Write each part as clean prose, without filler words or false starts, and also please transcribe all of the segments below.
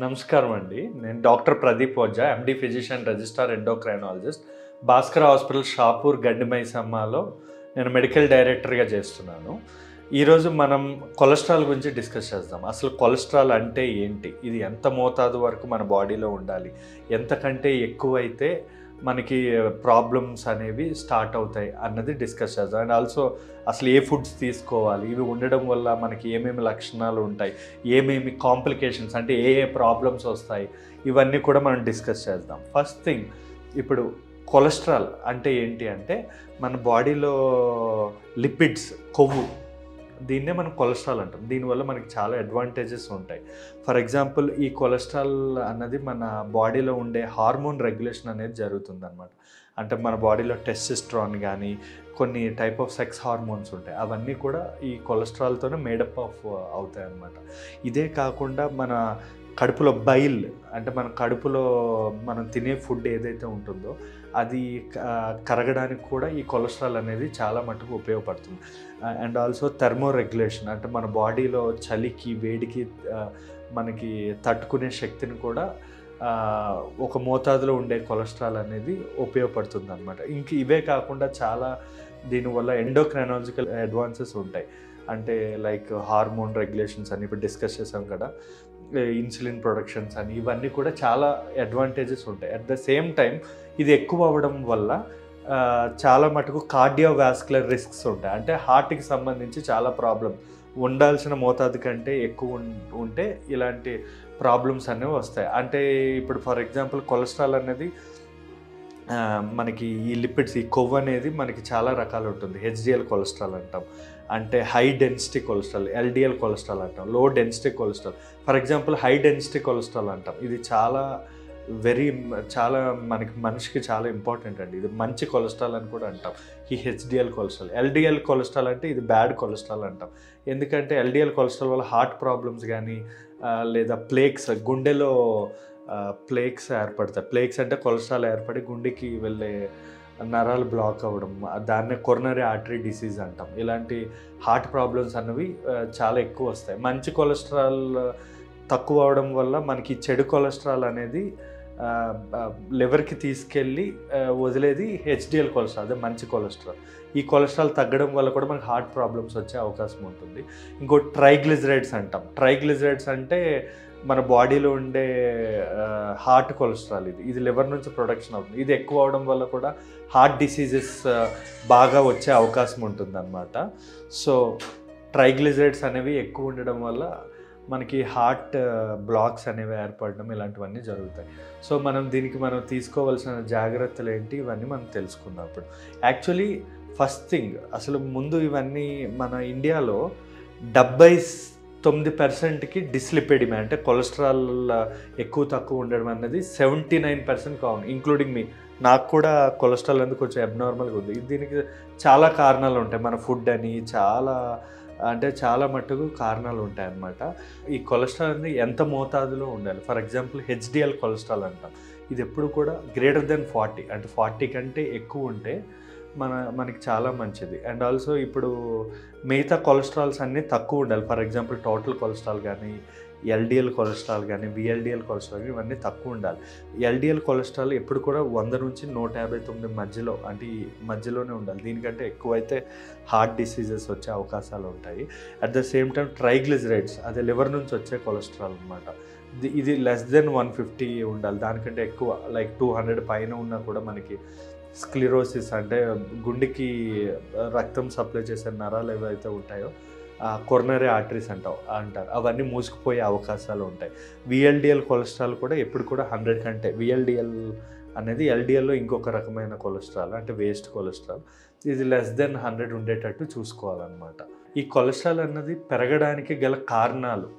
నమస్కారం అండి. నేను doctor Pradeep Ojha, MD physician registrar endocrinologist. Bhaskar hospital Shapur గడ్డి మైసమ్మలో నేను మెడికల్ డైరెక్టర్గా చేస్తున్నాను. ఈరోజు మనం కొలెస్ట్రాల్ గురించి డిస్కస్ చేద్దాం. అసలు కొలెస్ట్రాల్ అంటే ఏంటి? ఇది ఎంత మోతాదు వరకు మన బాడీలో ఉండాలి? ఎంతకంటే ఎక్కువైతే మనకి ప్రాబ్లమ్స్ అనేవి స్టార్ట్ అవుతాయి అన్నది డిస్కస్ చేద్దాం. అండ్ ఆల్సో అసలు ఏ ఫుడ్స్ తీసుకోవాలి, ఇవి ఉండడం వల్ల మనకి ఏమేమి లక్షణాలు ఉంటాయి, ఏమేమి కాంప్లికేషన్స్ అంటే ఏ ఏ ప్రాబ్లమ్స్ వస్తాయి, ఇవన్నీ కూడా మనం డిస్కస్ చేద్దాం. ఫస్ట్ థింగ్, ఇప్పుడు కొలెస్ట్రాల్ అంటే ఏంటి అంటే మన బాడీలో లిపిడ్స్, కొవ్వు, దీన్నే మనం కొలెస్ట్రాల్ అంటాం. దీనివల్ల మనకి చాలా అడ్వాంటేజెస్ ఉంటాయి. ఫర్ ఎగ్జాంపుల్, ఈ కొలెస్ట్రాల్ అన్నది మన బాడీలో ఉండే హార్మోన్ రెగ్యులేషన్ అనేది జరుగుతుందన్నమాట. అంటే మన బాడీలో టెస్టోస్టెరాన్ కానీ కొన్ని టైప్ ఆఫ్ సెక్స్ హార్మోన్స్ ఉంటాయి, అవన్నీ కూడా ఈ కొలెస్ట్రాల్తోనే మేడప్ ఆఫ్ అవుతాయి అన్నమాట. ఇదే కాకుండా మన కడుపులో బైల్, అంటే మన కడుపులో మనం తినే ఫుడ్ ఏదైతే ఉంటుందో అది కరగడానికి కూడా ఈ కొలెస్ట్రాల్ అనేది చాలా మటుకు ఉపయోగపడుతుంది. అండ్ ఆల్సో థర్మో రెగ్యులేషన్, అంటే మన బాడీలో చలికి వేడికి మనకి తట్టుకునే శక్తిని కూడా ఒక మోతాదులో ఉండే కొలెస్ట్రాల్ అనేది ఉపయోగపడుతుంది అనమాట. ఇంక ఇవే కాకుండా చాలా దీనివల్ల ఎండోక్రైనాలజికల్ అడ్వాన్సెస్ ఉంటాయి. అంటే లైక్ హార్మోన్ రెగ్యులేషన్స్ అని ఇప్పుడు డిస్కస్ చేసాం కదా, ఇన్సులిన్ ప్రొడక్షన్స్ అని, ఇవన్నీ కూడా చాలా అడ్వాంటేజెస్ ఉంటాయి. అట్ ద సేమ్ టైం ఇది ఎక్కువ అవ్వడం వల్ల చాలా మటుకు కార్డియోవాస్కులర్ రిస్క్స్ ఉంటాయి. అంటే హార్ట్కి సంబంధించి చాలా ప్రాబ్లమ్, ఉండాల్సిన మోతాదు కంటే ఎక్కువ ఉంటే ఇలాంటి ప్రాబ్లమ్స్ అనేవి వస్తాయి. అంటే ఇప్పుడు ఫర్ ఎగ్జాంపుల్ కొలెస్ట్రాల్ అనేది మనకి ఈ లిపిడ్స్, ఈ కొవ్వు అనేది మనకి చాలా రకాలు ఉంటుంది. హెచ్డిఎల్ కొలెస్ట్రాల్ అంటాం, అంటే high density cholesterol. LDL cholesterol అంటాం, low density cholesterol. For example high density cholesterol అంటాం, ఇది చాలా మనిషికి చాలా ఇంపార్టెంట్ అండి. ఇది మంచి కొలెస్ట్రాల్ అని కూడా అంటాం, ఈ హెచ్డిఎల్ కొలెస్ట్రాల్. ఎల్డిఎల్ కొలెస్ట్రాల్ అంటే ఇది బ్యాడ్ కొలెస్ట్రాల్ అంటాం. ఎందుకంటే ఎల్డిఎల్ కొలెస్ట్రాల్ వల్ల హార్ట్ ప్రాబ్లమ్స్ కానీ లేదా ప్లేక్స్, గుండెలో ప్లేక్స్ ఏర్పడతాయి. ప్లేక్స్ అంటే కొలెస్ట్రాల్ ఏర్పడి గుండెకి వెళ్ళే నరాలు బ్లాక్ అవ్వడం, దాన్నే కొరనరీ ఆర్టరీ డిసీజ్ అంటాం. ఇలాంటి హార్ట్ ప్రాబ్లమ్స్ అన్నవి చాలా ఎక్కువ వస్తాయి. మంచి కొలెస్ట్రాల్ తక్కువ అవడం వల్ల మనకి చెడు కొలెస్ట్రాల్ అనేది లివర్కి తీసుకెళ్ళి వదిలేది హెచ్డిఎల్ కొలెస్ట్రాల్, అదే మంచి కొలెస్ట్రాల్. ఈ కొలెస్ట్రాల్ తగ్గడం వల్ల కూడా మనకి హార్ట్ ప్రాబ్లమ్స్ వచ్చే అవకాశం ఉంటుంది. ఇంకోటి ట్రైగ్లిజరైడ్స్ అంటాం. ట్రైగ్లిజరైడ్స్ అంటే మన బాడీలో ఉండే హార్ట్ కొలెస్ట్రాల్. ఇది లివర్ నుంచి ప్రొడక్షన్ అవుతుంది. ఇది ఎక్కువ అవడం వల్ల కూడా హార్ట్ డిసీజెస్ బాగా వచ్చే అవకాశం ఉంటుంది అన్నమాట. సో ట్రైగ్లిజరైడ్స్ అనేవి ఎక్కువ ఉండడం వల్ల మనకి హార్ట్ బ్లాక్స్ అనేవి ఏర్పడడం, ఇలాంటివన్నీ జరుగుతాయి. సో దీనికి మనం తీసుకోవాల్సిన జాగ్రత్తలు ఏంటి, ఇవన్నీ మనం తెలుసుకుందాం. ఇప్పుడు యాక్చువల్లీ ఫస్ట్ థింగ్, అసలు ముందు ఇవన్నీ మన ఇండియాలో 79%కి డిస్లిపిడిమియా, అంటే కొలెస్ట్రాల్ ఎక్కువ తక్కువ ఉండడం అన్నది 79% కామన్, ఇంక్లూడింగ్ మీ. నాకు కూడా కొలెస్ట్రాల్ అనేది కొంచెం అబ్నార్మల్గా ఉంది. దీనికి చాలా కారణాలు ఉంటాయి. మన ఫుడ్ అని చాలా మట్టుకు కారణాలు ఉంటాయి అన్నమాట. ఈ కొలెస్ట్రాల్ అనేది ఎంత మోతాదులో ఉండాలి? ఫర్ ఎగ్జాంపుల్ హెచ్డిఎల్ కొలెస్ట్రాల్ అంటాం. ఇది ఎప్పుడు కూడా గ్రేటర్ దెన్ 40, అంటే 40 కంటే ఎక్కువ ఉంటే మనకి చాలా మంచిది. అండ్ ఆల్సో ఇప్పుడు మిగతా కొలెస్ట్రాల్స్ అన్నీ తక్కువ ఉండాలి. ఫర్ ఎగ్జాంపుల్ టోటల్ కొలెస్ట్రాల్ కానీ, ఎల్డిఎల్ కొలెస్ట్రాల్ కానీ, విఎల్డిఎల్ కొలెస్ట్రాల్ కానీ, ఇవన్నీ తక్కువ ఉండాలి. ఎల్డిఎల్ కొలెస్ట్రాల్ ఎప్పుడు కూడా 100 నుంచి 159 మధ్యలో, అంటే ఈ మధ్యలోనే ఉండాలి. దీనికంటే ఎక్కువైతే హార్ట్ డిసీజెస్ వచ్చే అవకాశాలు ఉంటాయి. At the same time triglycerides, అదే లివర్ నుంచి వచ్చే కొలెస్ట్రాల్ అనమాట. ఇది లెస్ దెన్ 150 ఉండాలి. దానికంటే ఎక్కువ లైక్ 200 పైన ఉన్నా కూడా మనకి స్క్లిరోసిస్, అంటే గుండెకి రక్తం సప్లై చేసే నరాలు ఏవైతే ఉంటాయో కొరనరీ ఆర్టరీస్ అంటారు, అవన్నీ మూసుకుపోయే అవకాశాలు ఉంటాయి. విఎల్డిఎల్ కొలెస్ట్రాల్ కూడా ఎప్పుడు కూడా 100 కంటే, విఎల్డిఎల్ అనేది ఎల్డిఎల్లో ఇంకొక రకమైన కొలెస్ట్రాల్, అంటే వేస్ట్ కొలెస్ట్రాల్. ఇది లెస్ దెన్ 100 ఉండేటట్టు చూసుకోవాలన్నమాట. ఈ కొలెస్ట్రాల్ అన్నది పెరగడానికి గల కారణాలు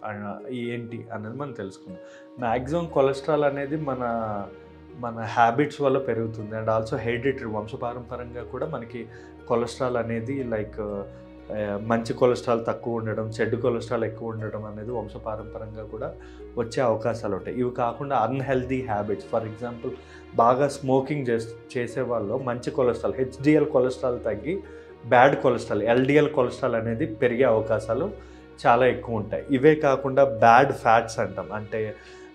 ఏంటి అన్నది మనం తెలుసుకుందాం. మ్యాక్సిమం కొలెస్ట్రాల్ అనేది మన హ్యాబిట్స్ వల్ల పెరుగుతుంది. అండ్ ఆల్సో హెరిడిటరీ, వంశపారంపరంగా కూడా మనకి కొలెస్ట్రాల్ అనేది లైక్ మంచి కొలెస్ట్రాల్ తక్కువ ఉండడం, చెడు కొలెస్ట్రాల్ ఎక్కువ ఉండడం అనేది వంశపారంపరంగా కూడా వచ్చే అవకాశాలు ఉంటాయి. ఇవి కాకుండా అన్హెల్దీ హ్యాబిట్స్, ఫర్ ఎగ్జాంపుల్ బాగా స్మోకింగ్ చేసే వాళ్ళు మంచి కొలెస్ట్రాల్, హెచ్డిఎల్ కొలెస్ట్రాల్ తగ్గి బ్యాడ్ కొలెస్ట్రాల్, ఎల్డిఎల్ కొలెస్ట్రాల్ అనేది పెరిగే అవకాశాలు చాలా ఎక్కువ ఉంటాయి. ఇవే కాకుండా బ్యాడ్ ఫ్యాట్స్ అంటాం, అంటే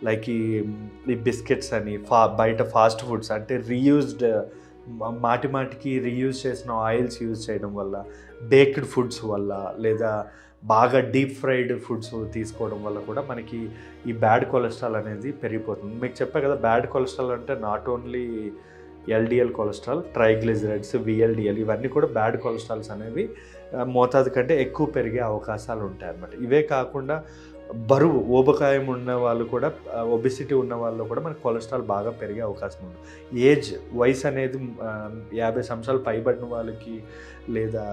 లైక్ ఈ బిస్కెట్స్ అని బయట ఫాస్ట్ ఫుడ్స్ అంటే రీయూజ్డ్ మాటికి రీయూజ్ చేసిన ఆయిల్స్ యూజ్ చేయడం వల్ల, బేక్డ్ ఫుడ్స్ వల్ల, లేదా బాగా డీప్ ఫ్రైడ్ ఫుడ్స్ తీసుకోవడం వల్ల కూడా మనకి ఈ బ్యాడ్ కొలెస్ట్రాల్ అనేది పెరిగిపోతుంది. మీకు చెప్పా కదా, బ్యాడ్ కొలెస్ట్రాల్ అంటే not only LDL cholesterol, triglycerides, VLDL ఇవన్నీ కూడా బ్యాడ్ కొలెస్ట్రాల్స్ అనేవి మోతాదు కంటే ఎక్కువ పెరిగే అవకాశాలు ఉంటాయి అన్నమాట. ఇవే కాకుండా బరువు, ఊబకాయం ఉన్న వాళ్ళు కూడా, ఒబిసిటీ ఉన్న వాళ్ళు కూడా మనకి కొలెస్ట్రాల్ బాగా పెరిగే అవకాశం ఉంది. వయసు అనేది 50 సంవత్సరాలు పైబడిన వాళ్ళకి, లేదా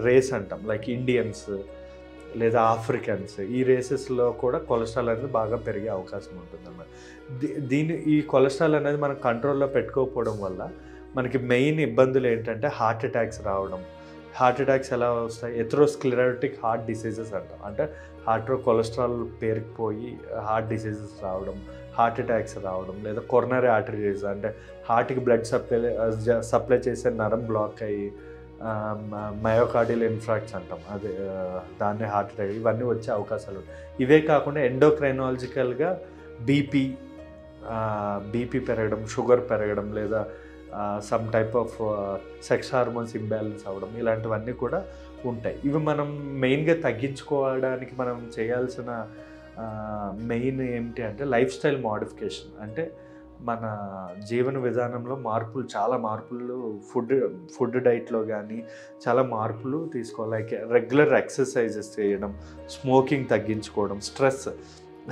రేస్ అంటాం లైక్ ఇండియన్స్ లేదా ఆఫ్రికన్స్, ఈ రేసెస్లో కూడా కొలెస్ట్రాల్ అనేది బాగా పెరిగే అవకాశం ఉంటుంది అన్నమాట. ఈ కొలెస్ట్రాల్ అనేది మనం కంట్రోల్లో పెట్టుకోకపోవడం వల్ల మనకి మెయిన్ ఇబ్బందులు ఏంటంటే హార్ట్ అటాక్స్ రావడం. హార్ట్ అటాక్స్ ఎలా వస్తాయి? ఎథెరోస్క్లెరోటిక్ హార్ట్ డిసీజెస్ అంటాం. అంటే హార్ట్లో కొలెస్ట్రాల్ పేరుకుపోయి హార్ట్ డిసీజెస్ రావడం, హార్ట్ అటాక్స్ రావడం, లేదా కొరోనరీ ఆర్టరీ డిసీజ్ అంటే హార్ట్కి బ్లడ్ సప్లై చేసే నరం బ్లాక్ అయ్యి మయోకార్డియల్ ఇన్ఫ్రాక్ట్స్ అంటాం, అదే దాన్ని హార్ట్ అటాక్, ఇవన్నీ వచ్చే అవకాశాలు. ఇవే కాకుండా ఎండోక్రైనాలజికల్గా బీపీ పెరగడం, షుగర్ పెరగడం, లేదా some type of sex hormones imbalance అవ్వడం, ఇలాంటివన్నీ కూడా ఉంటాయి. ఇవి మనం మెయిన్గా తగ్గించుకోవడానికి మనం చేయాల్సిన మెయిన్ ఏమిటి అంటే లైఫ్ స్టైల్ మోడిఫికేషన్. అంటే మన జీవన విధానంలో చాలా మార్పులు ఫుడ్ డైట్లో కానీ చాలా మార్పులు తీసుకోవాలి. లైక్ రెగ్యులర్ ఎక్సర్సైజెస్ చేయడం, స్మోకింగ్ తగ్గించుకోవడం,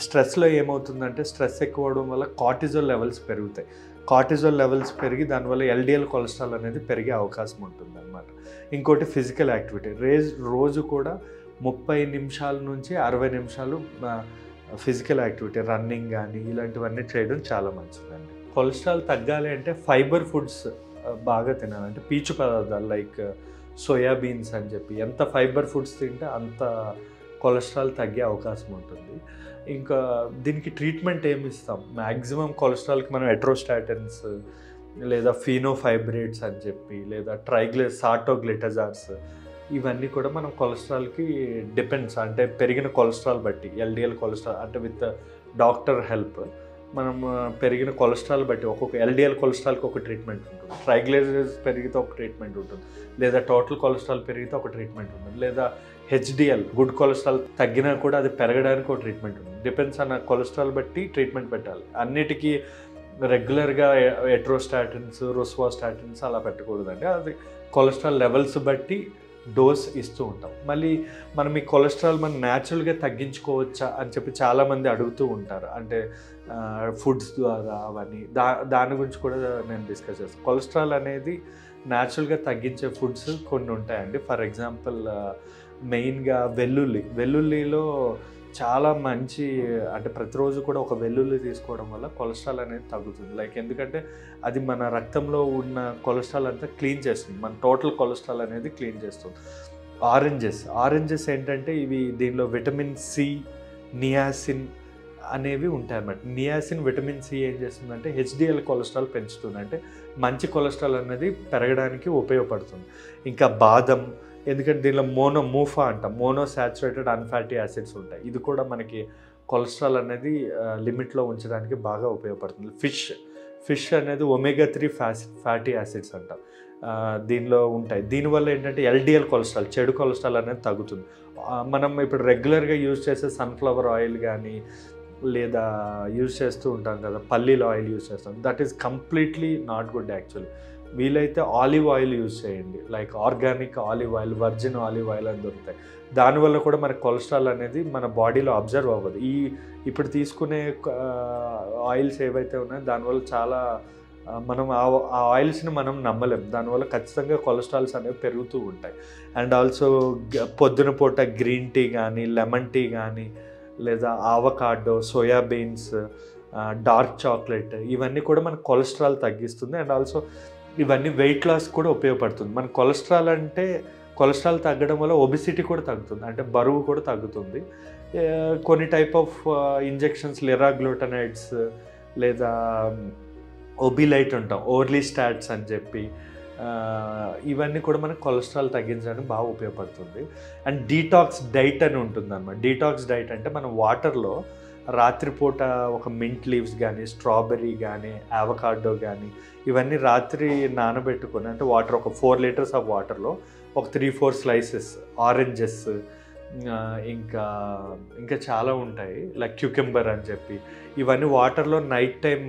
స్ట్రెస్లో ఏమవుతుందంటే స్ట్రెస్ ఎక్కువ అవడం వల్ల కార్టిజోల్ లెవెల్స్ పెరుగుతాయి. కార్టిజోల్ లెవెల్స్ పెరిగి దానివల్ల ఎల్డిఎల్ కొలెస్ట్రాల్ అనేది పెరిగే అవకాశం ఉంటుంది అన్నమాట. ఇంకోటి ఫిజికల్ యాక్టివిటీ. రోజు కూడా 30 నిమిషాల నుంచి 60 నిమిషాలు ఫిజికల్ యాక్టివిటీ, రన్నింగ్ కానీ ఇలాంటివన్నీ చేయడం చాలా మంచిదండి. కొలెస్ట్రాల్ తగ్గాలి అంటే ఫైబర్ ఫుడ్స్ బాగా తినాలి. అంటే పీచు పదార్థాలు లైక్ సోయాబీన్స్ అని చెప్పి, ఎంత ఫైబర్ ఫుడ్స్ తింటే అంత కొలెస్ట్రాల్ తగ్గే అవకాశం ఉంటుంది. ఇంకా దీనికి ట్రీట్మెంట్ ఏమి ఇస్తాం? మ్యాక్సిమం కొలెస్ట్రాల్కి మనం ఎట్రోస్టాటిన్స్ లేదా ఫీనోఫైబ్రేట్స్ అని చెప్పి, లేదా సాటోగ్లిటజార్స్, ఇవన్నీ కూడా మనం కొలెస్ట్రాల్కి డిపెండ్స్, అంటే పెరిగిన కొలెస్ట్రాల్ బట్టి, ఎల్డిఎల్ కొలెస్ట్రాల్ అంటే విత్ డాక్టర్ హెల్ప్ మనం పెరిగిన కొలెస్ట్రాల్ బట్టి ఒక్కొక్క ఎల్డిఎల్ కొలెస్ట్రాల్కి ఒక ట్రీట్మెంట్ ఉంటుంది, ట్రైగ్లిజరైడ్స్ పెరిగితే ఒక ట్రీట్మెంట్ ఉంటుంది, లేదా టోటల్ కొలెస్ట్రాల్ పెరిగితే ఒక ట్రీట్మెంట్ ఉంటుంది, లేదా హెచ్డిఎల్ గుడ్ కొలెస్ట్రాల్ తగ్గినా కూడా అది పెరగడానికి ఒక ట్రీట్మెంట్ ఉంటుంది. డిపెండ్స్ అన్న కొలెస్ట్రాల్ బట్టి ట్రీట్మెంట్ పెట్టాలి. అన్నిటికీ రెగ్యులర్గా ఎట్రోస్టాటిన్స్, రోస్వాస్టాటిన్స్ అలా పెట్టకూడదండి. అది కొలెస్ట్రాల్ లెవెల్స్ బట్టి డోస్ ఇస్తూ ఉంటాం. మళ్ళీ మనం ఈ కొలెస్ట్రాల్ మనం న్యాచురల్గా తగ్గించుకోవచ్చా అని చెప్పి చాలామంది అడుగుతూ ఉంటారు. అంటే ఫుడ్స్ ద్వారా అవన్నీ దాని గురించి కూడా నేను డిస్కస్ చేస్తాను. కొలెస్ట్రాల్ అనేది న్యాచురల్గా తగ్గించే ఫుడ్స్ కొన్ని ఉంటాయండి. ఫర్ ఎగ్జాంపుల్ మెయిన్గా వెల్లుల్లిలో చాలా మంచి, అంటే ప్రతిరోజు కూడా ఒక వెల్లుల్లి తీసుకోవడం వల్ల కొలెస్ట్రాల్ అనేది తగ్గుతుంది. లైక్ ఎందుకంటే అది మన రక్తంలో ఉన్న కొలెస్ట్రాల్ అంతా క్లీన్ చేస్తుంది, మన టోటల్ కొలెస్ట్రాల్ అనేది క్లీన్ చేస్తుంది. ఆరెంజెస్ ఏంటంటే దీనిలో విటమిన్ సి, నియాసిన్ అనేవి ఉంటాయన్నమాట. నియాసిన్, విటమిన్ సి ఏం చేస్తుందంటే హెచ్డిఎల్ కొలెస్ట్రాల్ పెంచుతుంది, అంటే మంచి కొలెస్ట్రాల్ అనేది పెరగడానికి ఉపయోగపడుతుంది. ఇంకా బాదం, ఎందుకంటే దీనిలో మోఫా అంటాం, మోనోసాచురేటెడ్ అన్ఫ్యాటీ యాసిడ్స్ ఉంటాయి. ఇది కూడా మనకి కొలెస్ట్రాల్ అనేది లిమిట్లో ఉంచడానికి బాగా ఉపయోగపడుతుంది. ఫిష్ అనేది ఒమేగా-3 ఫ్యాటీ యాసిడ్స్ అంటాం, దీనిలో ఉంటాయి. దీనివల్ల ఏంటంటే ఎల్డిఎల్ కొలెస్ట్రాల్, చెడు కొలెస్ట్రాల్ అనేది తగ్గుతుంది. మనం ఇప్పుడు రెగ్యులర్గా యూజ్ చేసే సన్ఫ్లవర్ ఆయిల్ కానీ, లేదా యూజ్ చేస్తూ ఉంటాం కదా, పల్లీల ఆయిల్ యూజ్ చేస్తాం, that is completely not good actually. వీలైతే ఆలివ్ ఆయిల్ యూజ్ చేయండి, like organic olive oil, virgin olive oil అని దొరుకుతాయి. దానివల్ల కూడా మన కొలెస్ట్రాల్ అనేది మన బాడీలో అబ్జర్వ్ అవ్వదు. ఇప్పుడు తీసుకునే ఆయిల్స్ ఏవైతే ఉన్నాయో దానివల్ల చాలా మనం ఆ ఆయిల్స్ని మనం నమ్మలేం, దానివల్ల ఖచ్చితంగా కొలెస్ట్రాల్స్ అనేవి పెరుగుతూ ఉంటాయి. అండ్ ఆల్సో పొద్దున పూట గ్రీన్ టీ కానీ, లెమన్ టీ కానీ, లేదా ఆవకాడో, సోయాబీన్స్, డార్క్ చాక్లెట్, ఇవన్నీ కూడా మన కొలెస్ట్రాల్ తగ్గిస్తుంది. అండ్ ఆల్సో ఇవన్నీ వెయిట్ లాస్ కూడా ఉపయోగపడుతుంది. మన కొలెస్ట్రాల్ తగ్గడం వల్ల ఒబిసిటీ కూడా తగ్గుతుంది, అంటే బరువు కూడా తగ్గుతుంది. కొన్ని టైప్ ఆఫ్ ఇంజెక్షన్స్, లిరాగ్లూటనైడ్స్ లేదా ఒబిలైట్ ఉంటాం, ఓర్లీస్టాట్స్ అని చెప్పి, ఇవన్నీ కూడా మనకు కొలెస్ట్రాల్ తగ్గించడానికి బాగా ఉపయోగపడుతుంది. అండ్ డీటాక్స్ డైట్ అని ఉంటుంది అన్నమాట. డీటాక్స్ డైట్ అంటే మనం వాటర్లో రాత్రిపూట ఒక మింట్ లీవ్స్ కానీ, స్ట్రాబెర్రీ కానీ, అవకాడో కానీ ఇవన్నీ రాత్రి నానబెట్టుకొని, అంటే వాటర్ ఒక 4 లీటర్స్ ఆఫ్ వాటర్లో ఒక 3-4 స్లైసెస్, ఆరెంజెస్, ఇంకా ఇంకా చాలా ఉంటాయి లైక్ క్యూకంబర్ అని చెప్పి, ఇవన్నీ వాటర్లో నైట్ టైం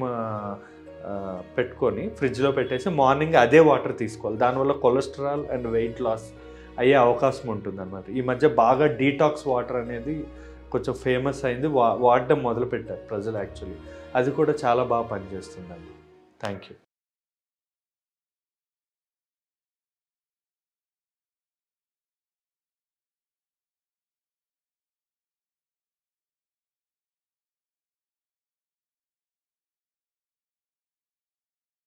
పెట్టుకొని ఫ్రిడ్జ్లో పెట్టేసి మార్నింగ్ అదే వాటర్ తీసుకోవాలి. దానివల్ల కొలెస్ట్రాల్ అండ్ వెయిట్ లాస్ అయ్యే అవకాశం ఉంటుంది అన్నమాట. ఈ మధ్య బాగా డీటాక్స్ వాటర్ అనేది కొంచెం ఫేమస్ అయింది, వాడడం మొదలుపెట్టారు ప్రజలు యాక్చువల్లీ. అది కూడా చాలా బాగా పనిచేస్తుందండి. Thank you.